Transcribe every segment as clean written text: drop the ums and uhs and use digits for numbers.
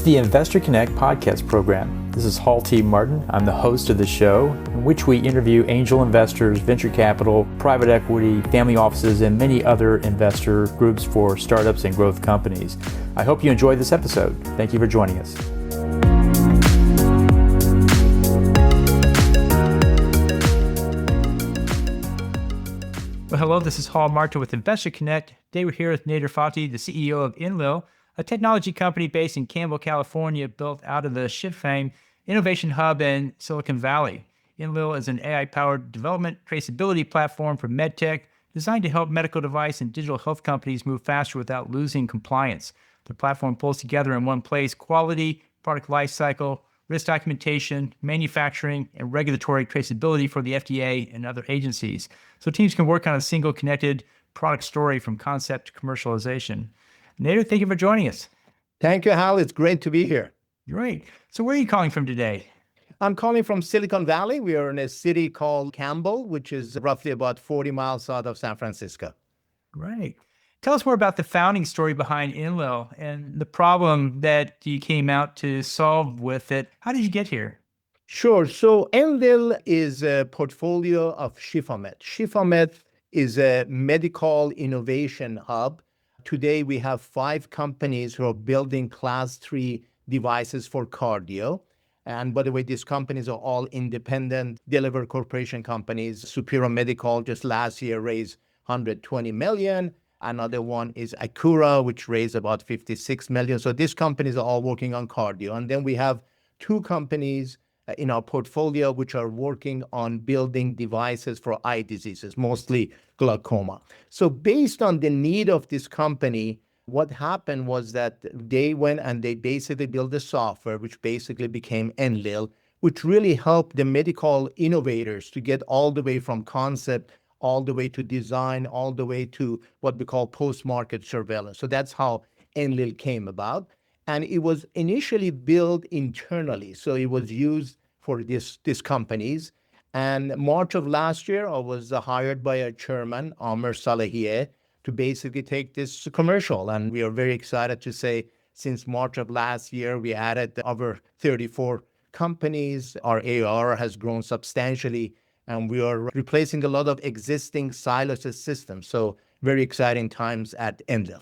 is the Investor Connect podcast program. This is Hall T. Martin. I'm the host of the show, in which we interview angel investors, venture capital, private equity, family offices, and many other investor groups for startups and growth companies. I hope you enjoyed this episode. Thank you for joining us. Well, hello, this is Hall Martin with Investor Connect. Today we're here with Nader Fathi, the CEO of Enlil, a technology company based in Campbell, California, built out of the Shifame Innovation Hub in Silicon Valley. Enlil is an AI-powered development traceability platform for MedTech designed to help medical device and digital health companies move faster without losing compliance. The platform pulls together in one place quality, product lifecycle, risk documentation, manufacturing, and regulatory traceability for the FDA and other agencies. So teams can work on a single connected product story from concept to commercialization. Nader, thank you for joining us. Thank you, Hal. It's great to be here. Great. So where are you calling from today? I'm calling from Silicon Valley. We are in a city called Campbell, which is roughly about 40 miles south of San Francisco. Great. Tell us more about the founding story behind Enlil and the problem that you came out to solve with it. How did you get here? Sure. So Enlil is a portfolio of Shifame. Shifame is a medical innovation hub. Today, we have 5 companies who are building class 3 devices for cardio. And by the way, these companies are all independent delivery corporation companies. Superior Medical just last year raised $120 million. Another one is Acura, which raised about $56 million. So these companies are all working on cardio. And then we have 2 companies in our portfolio which are working on building devices for eye diseases, mostly glaucoma. So based on the need of this company, what happened was that they went and they basically built a software which basically became Enlil, which really helped the medical innovators to get all the way from concept all the way to design, all the way to what we call post-market surveillance. So that's how Enlil came about. And it was initially built internally. So it was used for these companies. And March of last year, I was hired by a chairman, Amer Salehiyeh, to basically take this commercial. And we are very excited to say, since March of last year, we added over 34 companies. Our AR has grown substantially, and we are replacing a lot of existing silos systems. So very exciting times at Enlil.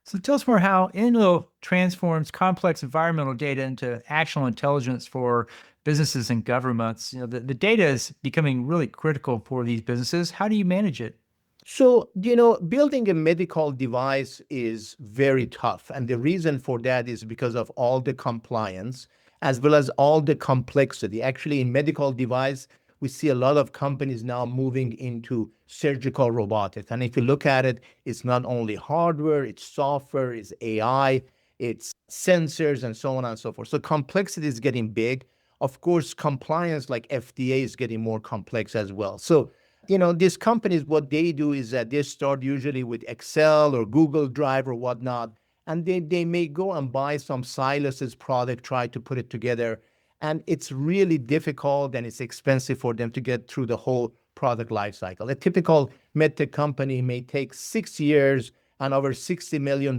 So tell us more how Enlil transforms complex environmental data into actionable intelligence for businesses and governments. The data is becoming really critical for these businesses. How do you manage it? So, building a medical device is very tough. And the reason for that is because of all the compliance as well as all the complexity. Actually, in medical device, we see a lot of companies now moving into surgical robotics. And if you look at it, it's not only hardware, it's software, it's AI, it's sensors, and so on and so forth. So complexity is getting big. Of course, compliance like FDA is getting more complex as well. So, these companies, what they do is that they start usually with Excel or Google Drive or whatnot, and they may go and buy some silos product, try to put it together. And it's really difficult and it's expensive for them to get through the whole product lifecycle. A typical MedTech company may take 6 years and over $60 million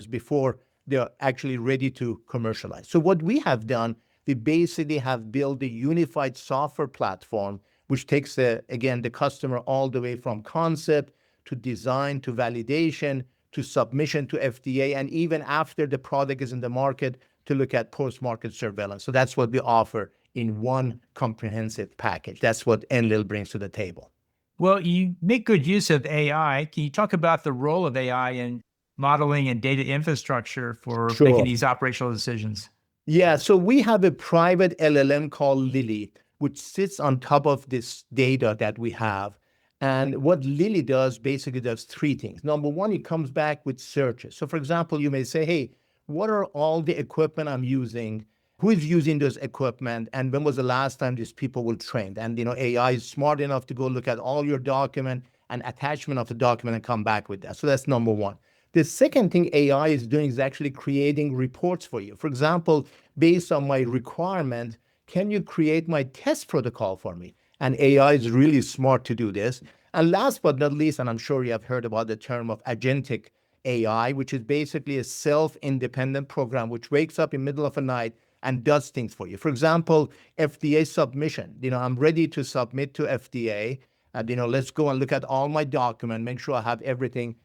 before they're actually ready to commercialize. So what we have done, we basically have built a unified software platform, which takes, the customer all the way from concept to design to validation to submission to FDA, and even after the product is in the market, to look at post-market surveillance. So that's what we offer in one comprehensive package. That's what Enlil brings to the table. Well, you make good use of AI. Can you talk about the role of AI in modeling and data infrastructure for making these operational decisions? Yeah, so we have a private LLM called Lily, which sits on top of this data that we have. And what Lily does basically does 3 things. Number 1, it comes back with searches. So for example, you may say, hey, what are all the equipment I'm using? Who is using this equipment? And when was the last time these people were trained? And AI is smart enough to go look at all your document and attachment of the document and come back with that. So that's number 1. The second thing AI is doing is actually creating reports for you. For example, based on my requirement, can you create my test protocol for me? And AI is really smart to do this. And last but not least, and I'm sure you have heard about the term of agentic AI, which is basically a self-independent program which wakes up in the middle of the night and does things for you. For example, FDA submission. I'm ready to submit to FDA, and let's go and look at all my document, make sure I have everything,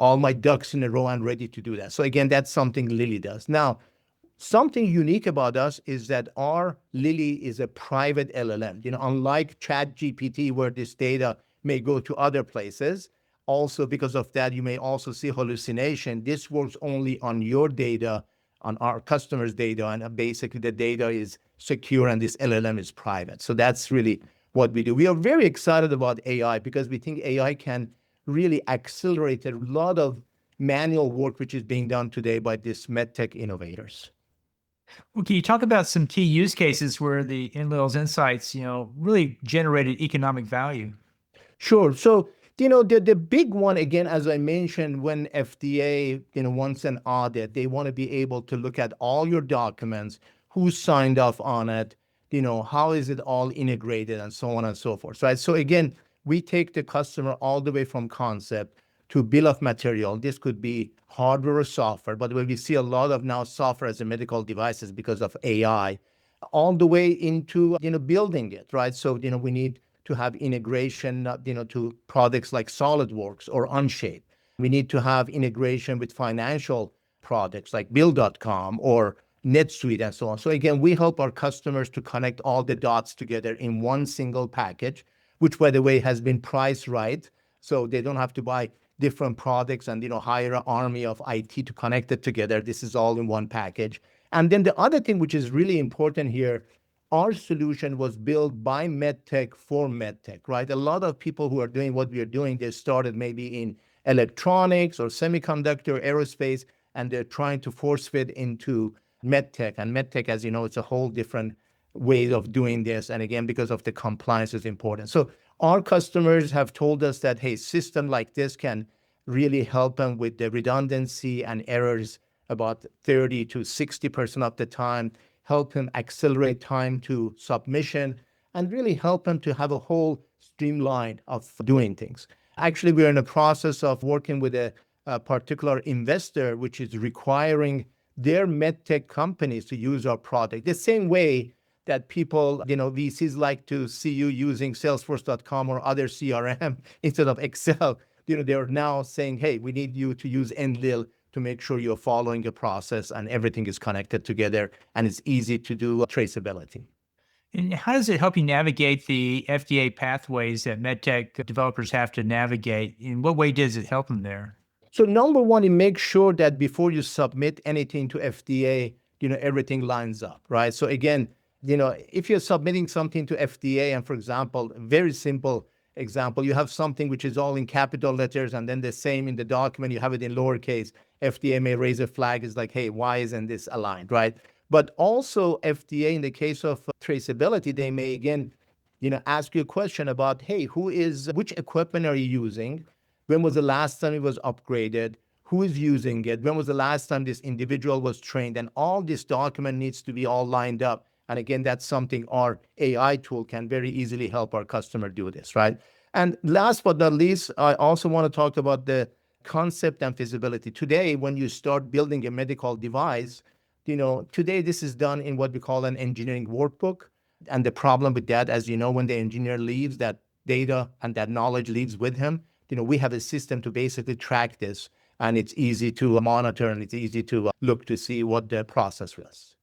all my ducks in a row and ready to do that. So again, that's something Lilly does. Now, something unique about us is that our Lilly is a private LLM. Unlike ChatGPT, where this data may go to other places. Also, because of that, you may also see hallucination. This works only on your data, on our customers' data, and basically the data is secure and this LLM is private. So that's really what we do. We are very excited about AI because we think AI can really accelerate a lot of manual work which is being done today by these MedTech innovators. Well, can you talk about some key use cases where the Enlil's insights, really generated economic value? Sure. So, the big one, again, as I mentioned, when FDA, wants an audit, they want to be able to look at all your documents, who signed off on it, how is it all integrated and so on and so forth. Right. So again, we take the customer all the way from concept to bill of material. This could be hardware or software, but we see a lot of now software as a medical devices because of AI, all the way into, building it, right? So, we need to have integration, to products like SolidWorks or Onshape. We need to have integration with financial products like Bill.com or NetSuite and so on. So again, we help our customers to connect all the dots together in one single package, which, by the way, has been priced right. So they don't have to buy different products and, hire an army of IT to connect it together. This is all in one package. And then the other thing, which is really important here, our solution was built by MedTech for MedTech, right? A lot of people who are doing what we are doing, they started maybe in electronics or semiconductor, aerospace, and they're trying to force fit into MedTech. And MedTech, as you know, it's a whole different way of doing this. And again, because of the compliance is important. So our customers have told us that, hey, system like this can really help them with the redundancy and errors about 30 to 60% of the time, help them accelerate time to submission, and really help them to have a whole streamline of doing things. Actually, we're in the process of working with a particular investor, which is requiring their MedTech companies to use our product the same way that people, VCs like to see you using Salesforce.com or other CRM instead of Excel. They're now saying, hey, we need you to use Enlil to make sure you're following the process and everything is connected together and it's easy to do traceability. And how does it help you navigate the FDA pathways that MedTech developers have to navigate? In what way does it help them there? So number one, it makes sure that before you submit anything to FDA, everything lines up, right? So again, if you're submitting something to FDA, and for example, very simple example, you have something which is all in capital letters and then the same in the document, you have it in lowercase, FDA may raise a flag, is like, hey, why isn't this aligned, right? But also FDA, in the case of traceability, they may again, ask you a question about, hey, which equipment are you using? When was the last time it was upgraded? Who is using it? When was the last time this individual was trained? And all this document needs to be all lined up. And again, that's something our AI tool can very easily help our customer do this, right? And last but not least, I also want to talk about the concept and feasibility. Today, when you start building a medical device, today this is done in what we call an engineering workbook. And the problem with that, as you know, when the engineer leaves, that data and that knowledge leaves with him. We have a system to basically track this, and it's easy to monitor and it's easy to look to see what the process was.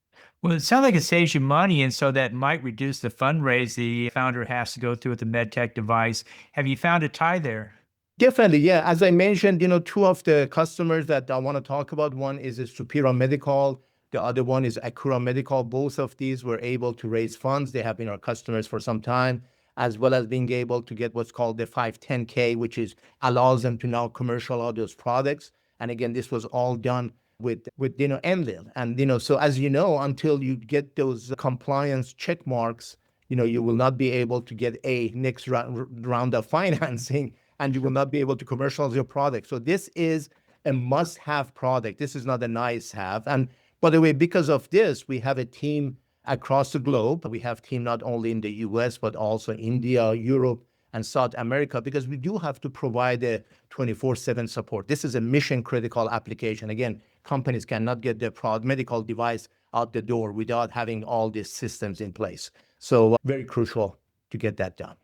Well, it sounds like it saves you money, and so that might reduce the fundraise the founder has to go through with the MedTech device. Have you found a tie there? Definitely, yeah. As I mentioned, two of the customers that I want to talk about, one is Superior Medical, the other one is Acura Medical. Both of these were able to raise funds. They have been our customers for some time, as well as being able to get what's called the 510K, which allows them to now commercialize those products. And again, this was all done with Enlil. And so as you know, until you get those compliance check marks, you will not be able to get a next round of financing, and you will not be able to commercialize your product. So this is a must-have product. This is not a nice-have. And by the way, because of this, we have a team across the globe. We have team not only in the US, but also India, Europe, and South America, because we do have to provide a 24/7 support. This is a mission critical application. Again, companies cannot get their medical device out the door without having all these systems in place. So very crucial to get that done.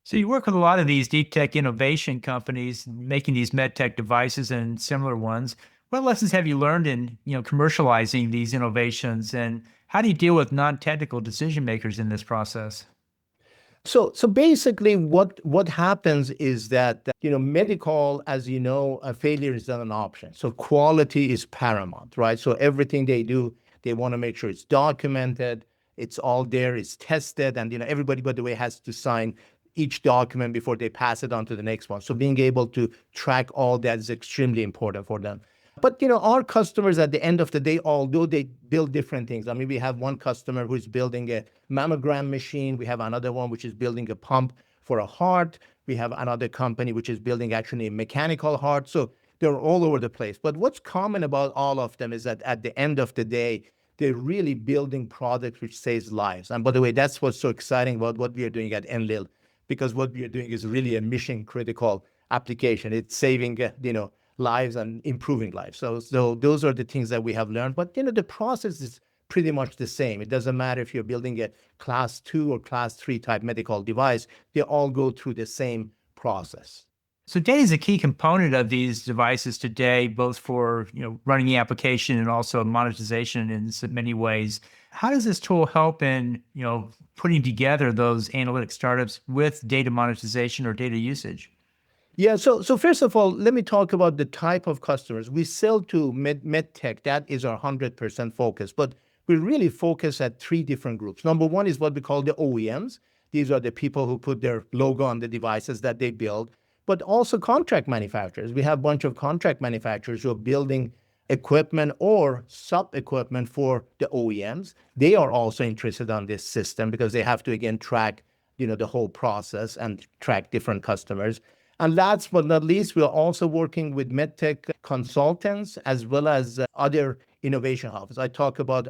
So you work with a lot of these deep tech innovation companies making these MedTech devices and similar ones. What lessons have you learned in, commercializing these innovations, and how do you deal with non-technical decision makers in this process? So basically, what happens is that medical, as you know, a failure is not an option. So quality is paramount, right? So everything they do, they want to make sure it's documented, it's all there, it's tested, and everybody, by the way, has to sign each document before they pass it on to the next one. So being able to track all that is extremely important for them. But our customers at the end of the day, although they build different things. I mean, we have one customer who's building a mammogram machine. We have another one which is building a pump for a heart. We have another company which is building actually a mechanical heart. So they're all over the place. But what's common about all of them is that at the end of the day, they're really building products which saves lives. And by the way, that's what's so exciting about what we are doing at Enlil, because what we are doing is really a mission critical application. It's saving, lives and improving lives. So those are the things that we have learned. But the process is pretty much the same. It doesn't matter if you're building a class 2 or class 3 type medical device. They all go through the same process. So data is a key component of these devices today, both for running the application and also monetization in so many ways. How does this tool help in putting together those analytic startups with data monetization or data usage? Yeah, so first of all, let me talk about the type of customers. We sell to MedTech. That is our 100% focus. But we really focus at three different groups. Number one is what we call the OEMs. These are the people who put their logo on the devices that they build, but also contract manufacturers. We have a bunch of contract manufacturers who are building equipment or sub-equipment for the OEMs. They are also interested on this system because they have to, again, track the whole process and track different customers. And last but not least, we are also working with MedTech consultants as well as other innovation hubs. I talk about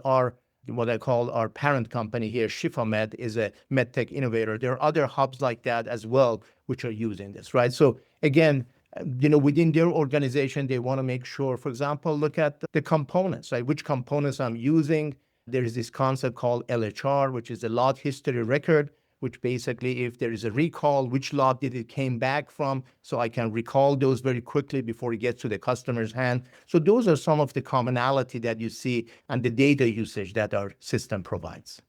what I call our parent company here, ShifaMed, is a MedTech innovator. There are other hubs like that as well, which are using this, right? So again, within their organization, they want to make sure, for example, look at the components, right? Which components I'm using. There is this concept called LHR, which is a lot history record, which basically, if there is a recall, which lot did it came back from, so I can recall those very quickly before it gets to the customer's hand. So those are some of the commonality that you see and the data usage that our system provides.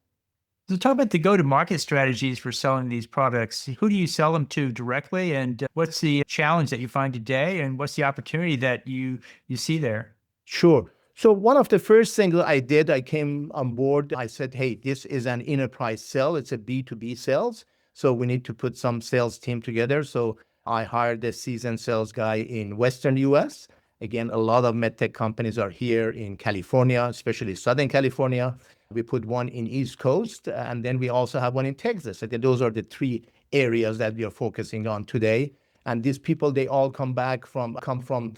So talk about the go-to-market strategies for selling these products. Who do you sell them to directly, and what's the challenge that you find today, and what's the opportunity that you see there? Sure. So one of the first things I did, I came on board, I said, hey, this is an enterprise sale. It's a B2B sales. So we need to put some sales team together. So I hired a seasoned sales guy in Western US. Again, a lot of medtech companies are here in California, especially Southern California. We put one in East Coast, and then we also have one in Texas. I think those are the three areas that we are focusing on today. And these people, they all come from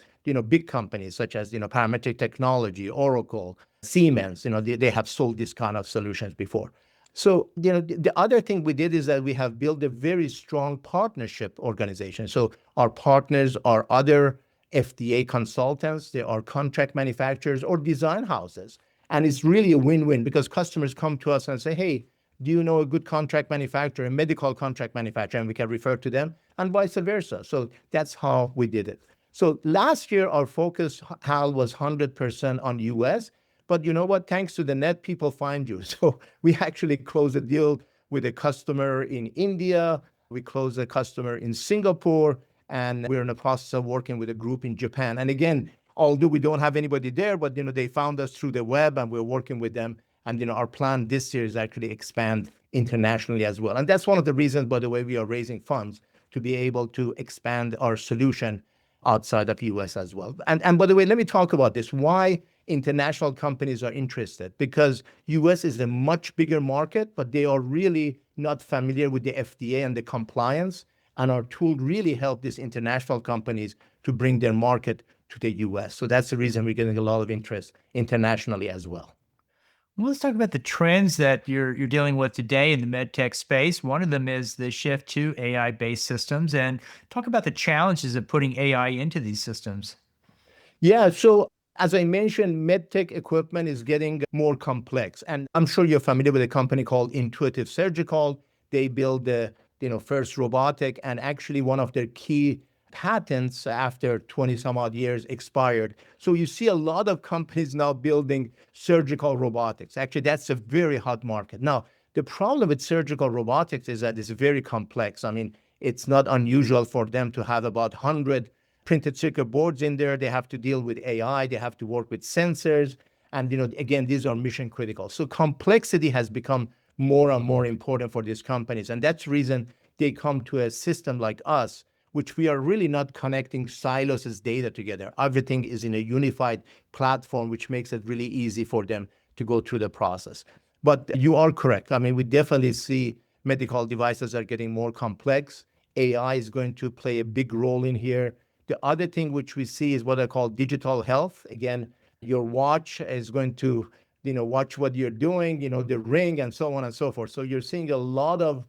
big companies such as Parametric Technology, Oracle, Siemens. They have sold this kind of solutions before. So the other thing we did is that we have built a very strong partnership organization. So our partners are other FDA consultants, they are contract manufacturers or design houses. And it's really a win-win because customers come to us and say, hey, do you know a good contract manufacturer, a medical contract manufacturer, and we can refer to them, and vice versa. So that's how we did it. So last year, our focus, Hal, was 100% on US. But you know what? Thanks to the net, people find you. So we actually closed a deal with a customer in India. We closed a customer in Singapore. And we're in the process of working with a group in Japan. And again, although we don't have anybody there, but they found us through the web and we're working with them. And our plan this year is actually expand internationally as well. And that's one of the reasons, by the way, we are raising funds to be able to expand our solution outside of US as well. And by the way, let me talk about this. Why international companies are interested? Because US is a much bigger market, but they are really not familiar with the FDA and the compliance. And our tool really helped these international companies to bring their market to the US. So that's the reason we're getting a lot of interest internationally as well. Well, let's talk about the trends that you're dealing with today in the medtech space. One of them is the shift to AI-based systems, and talk about the challenges of putting AI into these systems. Yeah, so as I mentioned, medtech equipment is getting more complex. And I'm sure you're familiar with a company called Intuitive Surgical. They build the first robotic, and actually one of their key patents after 20 some odd years expired. So you see a lot of companies now building surgical robotics. Actually, that's a very hot market. Now, the problem with surgical robotics is that it's very complex. I mean, it's not unusual for them to have about 100 printed circuit boards in there. They have to deal with AI. They have to work with sensors. And, again, these are mission critical. So complexity has become more and more important for these companies. And that's the reason they come to a system like us, which we are really not connecting silos as data together. Everything is in a unified platform, which makes it really easy for them to go through the process. But you are correct. I mean, we definitely see medical devices are getting more complex. AI is going to play a big role in here. The other thing which we see is what I call digital health. Again, your watch is going to, watch what you're doing, the ring and so on and so forth. So you're seeing a lot of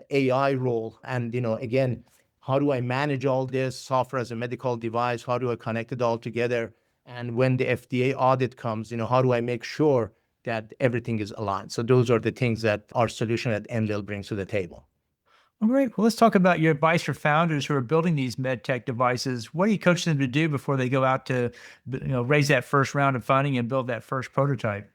AI role. And, again, how do I manage all this software as a medical device? How do I connect it all together? And when the FDA audit comes, how do I make sure that everything is aligned? So those are the things that our solution at Enlil brings to the table. Well, great. Well, let's talk about your advice for founders who are building these med tech devices. What do you coach them to do before they go out to, raise that first round of funding and build that first prototype?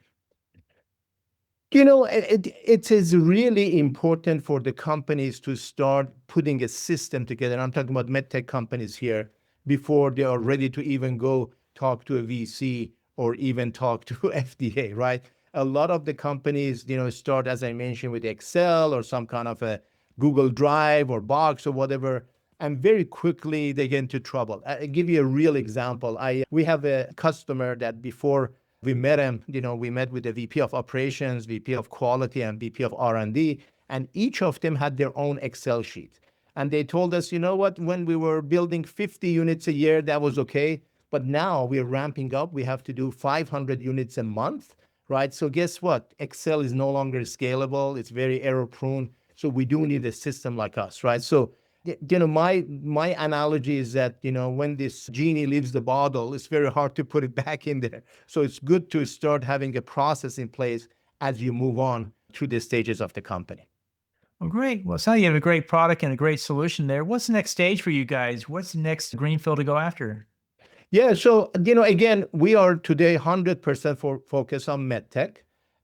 It is really important for the companies to start putting a system together. I'm talking about medtech companies here before they are ready to even go talk to a VC or even talk to FDA, right? A lot of the companies, start, as I mentioned, with Excel or some kind of a Google Drive or Box or whatever, and very quickly they get into trouble. I'll give you a real example. We have a customer that before we met him, we met with the VP of operations, VP of quality, and VP of R&D, and each of them had their own Excel sheet. And they told us, you know what, when we were building 50 units a year, that was okay. But now we're ramping up. We have to do 500 units a month, right? So guess what? Excel is no longer scalable. It's very error prone. So we do need a system like us, right? So my analogy is that when this genie leaves the bottle, it's very hard to put it back in there. So it's good to start having a process in place as you move on through the stages of the company. Well, great. Well, it sounds like you have a great product and a great solution there. What's the next stage for you guys? What's the next greenfield to go after? Yeah, so again, we are today 100% focused on medtech,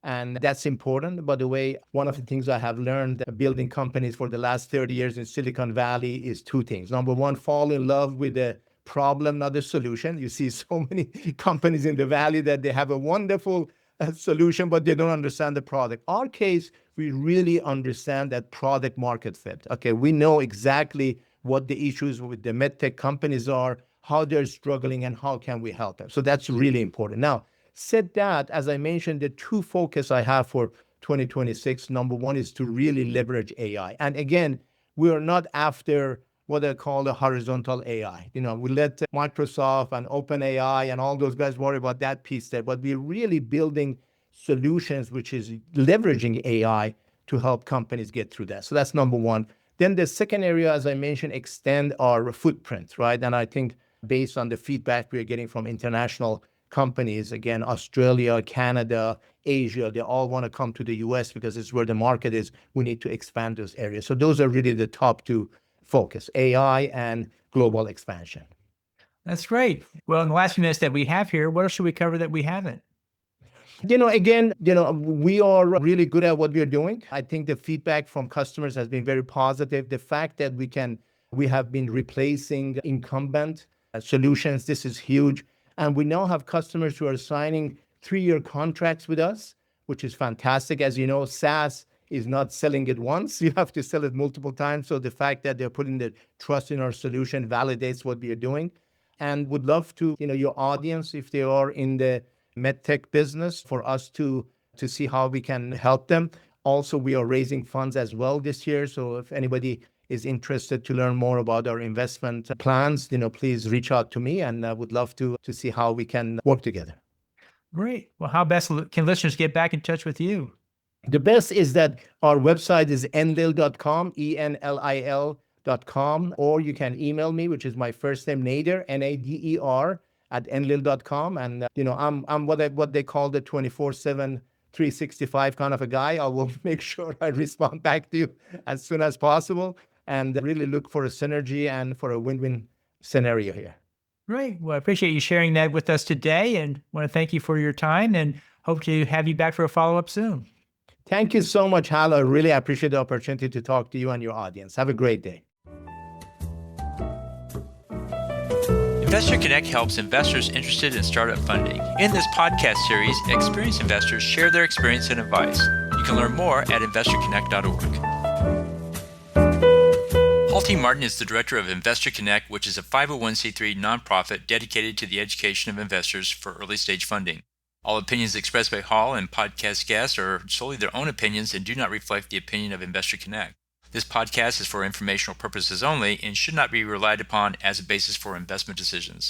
and that's important. By the way, one of the things I have learned building companies for the last 30 years in Silicon Valley is two things. Number one, fall in love with the problem, not the solution. You see so many companies in the valley that they have a wonderful solution, but they don't understand the product. Our case, we really understand that product market fit. Okay, we know exactly what the issues with the medtech companies are, how they're struggling, and how can we help them. So that's really important. Now, said that, as I mentioned, the two focus I have for 2026, number one is to really leverage AI. And again, we are not after what I call the horizontal AI. We let Microsoft and OpenAI and all those guys worry about that piece there, but we're really building solutions which is leveraging AI to help companies get through that. So that's number one. Then the second area, as I mentioned, extend our footprint, right? And I think based on the feedback we're getting from international companies, again, Australia, Canada, Asia, they all want to come to the US because it's where the market is. We need to expand those areas. So those are really the top two focus, AI and global expansion. That's great. Well, in the last few minutes that we have here, what else should we cover that we haven't? Again, we are really good at what we're doing. I think the feedback from customers has been very positive. The fact that we have been replacing incumbent solutions, this is huge. And we now have customers who are signing 3-year contracts with us, which is fantastic. As you know, SaaS is not selling it once. You have to sell it multiple times. So the fact that they're putting the trust in our solution validates what we are doing. And would love to, your audience, if they are in the medtech business, for us to see how we can help them. Also, we are raising funds as well this year. So if anybody is interested to learn more about our investment plans, please reach out to me, and I would love to see how we can work together. Great. Well, how best can listeners get back in touch with you? The best is that our website is enlil.com, enlil.com, or you can email me, which is my first name, Nader, Nader, at enlil.com. And, I'm what they call the 24/7, 365 kind of a guy. I will make sure I respond back to you as soon as possible and really look for a synergy and for a win-win scenario here. Great. Well, I appreciate you sharing that with us today and want to thank you for your time and hope to have you back for a follow-up soon. Thank you so much, Hal. I really appreciate the opportunity to talk to you and your audience. Have a great day. Investor Connect helps investors interested in startup funding. In this podcast series, experienced investors share their experience and advice. You can learn more at investorconnect.org. Paul T. Martin is the director of Investor Connect, which is a 501c3 nonprofit dedicated to the education of investors for early-stage funding. All opinions expressed by Hall and podcast guests are solely their own opinions and do not reflect the opinion of Investor Connect. This podcast is for informational purposes only and should not be relied upon as a basis for investment decisions.